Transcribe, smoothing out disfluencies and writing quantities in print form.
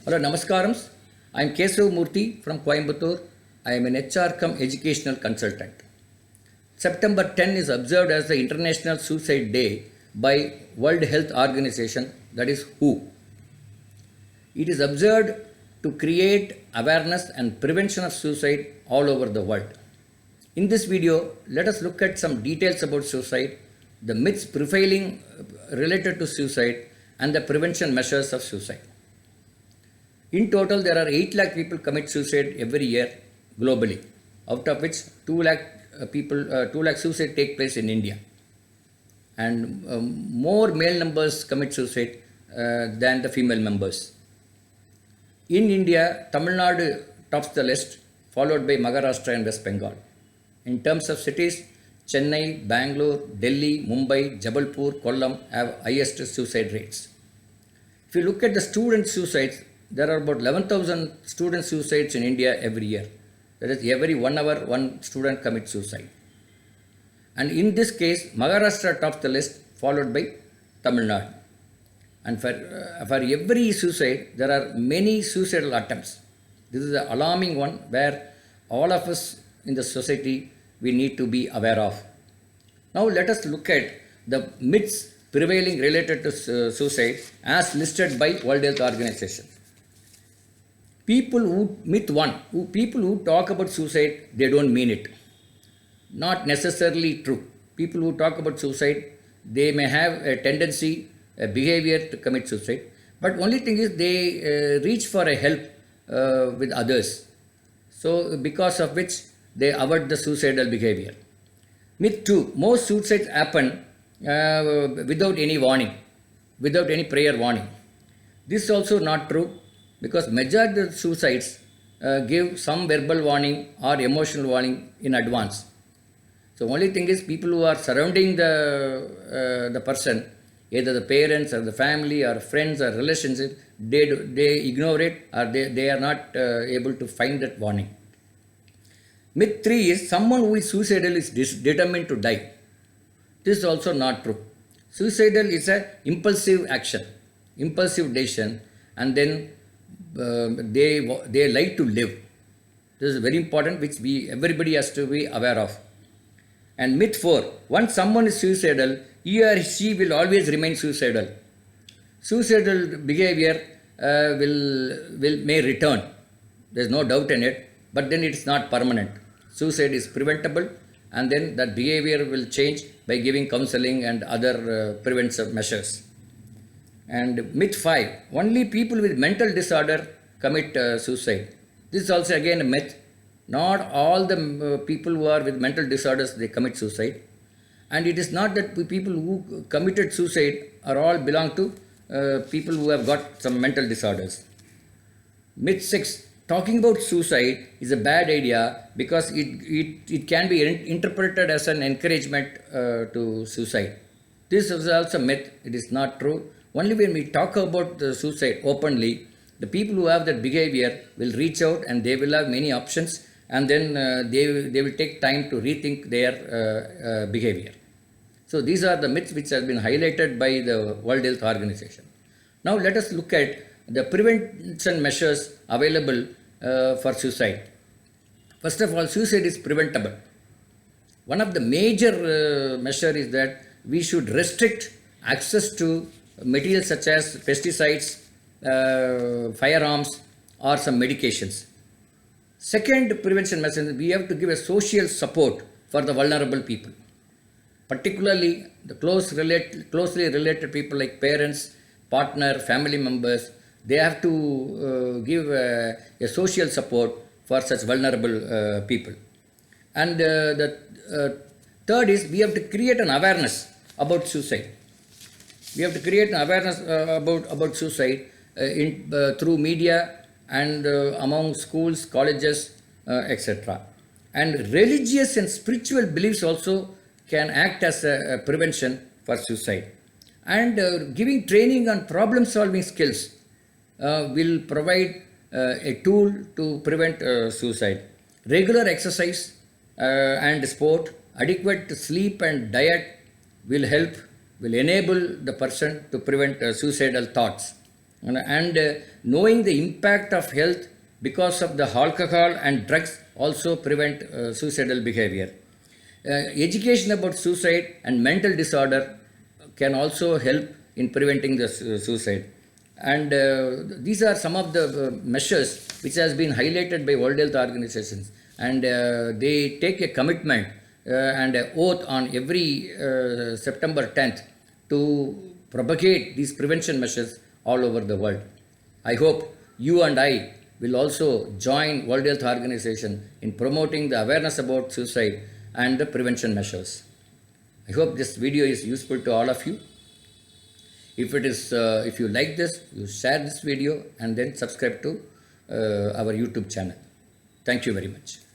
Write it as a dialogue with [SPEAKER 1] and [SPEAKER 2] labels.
[SPEAKER 1] Hello, Namaskarams. I am Kesav Murthy from Coimbatore. I am an HR cum educational consultant. September 10 is observed as the International Suicide Day by World Health Organization, that is WHO. It is observed to create awareness and prevention of suicide all over the world. In this video, let us look at some details about suicide, the myths prevailing related to suicide, and the prevention measures of suicide. In total, there are 8 lakh people commit suicide every year globally, out of which 2 lakh suicide take place in India. And more male numbers commit suicide than the female members. In India, Tamil Nadu tops the list, followed by Maharashtra and West Bengal. In terms of cities, Chennai, Bangalore, Delhi, Mumbai, Jabalpur, Kollam have highest suicide rates. If you look at the student suicides, there are about 11,000 student suicides in India every year. That is, every 1 hour, one student commits suicide. And in this case, Maharashtra tops the list, followed by Tamil Nadu. And for every suicide, there are many suicidal attempts. This is an alarming one where all of us in the society, we need to be aware of. Now let us look at the myths prevailing related to suicide as listed by World Health Organization. People who talk about suicide, they don't mean it. Not necessarily true. People who talk about suicide, they may have a tendency, a behavior to commit suicide. But only thing is they reach for a help with others. So because of which they avoid the suicidal behavior. Myth 2, most suicides happen without any warning, without any prior warning. This is also not true, because majority of suicides give some verbal warning or emotional warning in advance. So only thing is people who are surrounding the person, either the parents or the family or friends or relationships, they ignore it, or they are not able to find that warning. Myth 3 is someone who is suicidal is determined to die. This is also not true. Suicidal is an impulsive action, impulsive decision, and then they like to live. This is very important, which everybody has to be aware of. And myth 4, once someone is suicidal, he or she will always remain suicidal. Suicidal behavior may return. There is no doubt in it, but then it is not permanent. Suicide is preventable, and then that behavior will change by giving counseling and other preventive measures. And myth 5, only people with mental disorder commit suicide. This is also again a myth. Not all the people who are with mental disorders, they commit suicide. And it is not that people who committed suicide are all belong to people who have got some mental disorders. Myth 6, talking about suicide is a bad idea because it can be interpreted as an encouragement to suicide. This is also a myth. It is not true. Only when we talk about the suicide openly, the people who have that behavior will reach out and they will have many options, and then they will take time to rethink their behavior. So these are the myths which have been highlighted by the World Health Organization. Now let us look at the prevention measures available for suicide. First of all, suicide is preventable. One of the major measures is that we should restrict access to materials such as pesticides, firearms, or some medications. Second prevention measure, we have to give a social support for the vulnerable people, particularly the closely related people like parents, partner, family members. They have to give a social support for such vulnerable people. And the third is we have to create an awareness about suicide. We have to create an awareness about suicide through media and among schools, colleges, etc. And religious and spiritual beliefs also can act as a prevention for suicide. And giving training on problem-solving skills will provide a tool to prevent suicide. Regular exercise and sport, adequate sleep and diet will enable the person to prevent suicidal thoughts. and knowing the impact of health because of the alcohol and drugs also prevent suicidal behavior. Education about suicide and mental disorder can also help in preventing the suicide. And these are some of the measures which has been highlighted by World Health Organizations, and they take a commitment and an oath on every September 10th to propagate these prevention measures all over the world. I hope you and I will also join World Health Organization in promoting the awareness about suicide and the prevention measures. I hope this video is useful to all of you. If you like this, you share this video and then subscribe to our YouTube channel. Thank you very much.